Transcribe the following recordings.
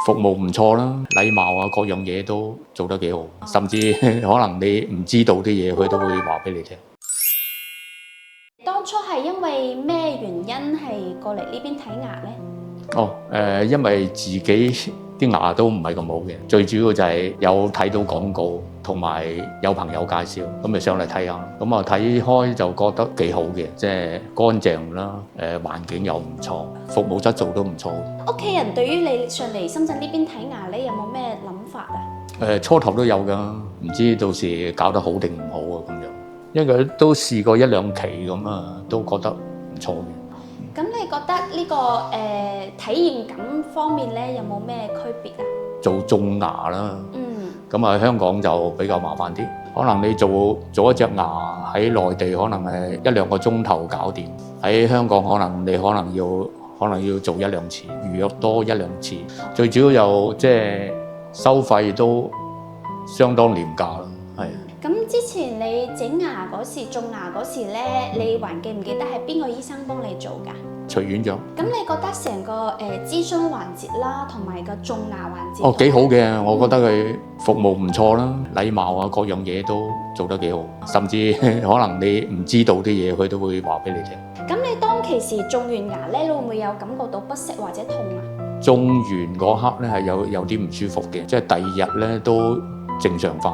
服務唔錯啦，禮貌啊，各樣嘢都做得幾好，甚至可能你唔知道啲嘢，佢都會話俾你聽。當初係因為咩原因係過嚟呢邊睇牙呢？因為自己啲牙都唔係咁好嘅，最主要就係有睇到廣告，同埋有朋友介紹，咁咪上嚟睇下。咁啊睇開就覺得幾好嘅，即係乾淨啦，環境又唔錯，服務質素都唔錯。屋企人對於你上嚟深圳呢邊睇牙呢，有冇咩諗法啊？初頭都有㗎，唔知到時搞得好定唔好啊咁樣。因為都試過一兩期咁啊，都覺得唔錯嘅。咁你覺得呢個體驗感方面咧，有冇咩區別啊？做種牙啦，咁啊香港就比較麻煩啲，可能你做一隻牙喺內地可能係一兩個鐘頭搞掂，喺香港可能要做一兩次，預約多一兩次，最主要又即係收費都相當廉價啦，係。咁之前你整牙嗰時、種牙嗰時咧，你還記唔記得係邊個醫生幫你做㗎？徐院長。咁你覺得成個諮詢環節啦，同埋個種牙環節？幾好嘅，我覺得佢服務唔錯啦，禮貌啊，各樣嘢都做得幾好，甚至可能你唔知道啲嘢，佢都會話俾你聽。咁你當其時種完牙咧，你會唔會有感覺到不適或者痛啊？種完嗰刻咧係有啲唔舒服嘅，即係第二日咧都正常翻。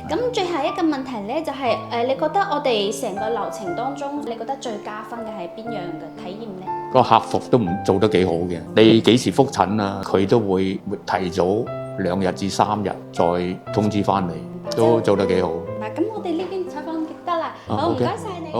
咁最後一個問題咧，就係你覺得我哋成個流程當中，你覺得最加分嘅係邊樣嘅體驗咧？個客服都唔做得幾好嘅，你幾時覆診啊？佢都會提早2日至3日再通知翻你，都做得幾好。嗱，咁我哋呢邊採訪就得啦，好，唔該晒你。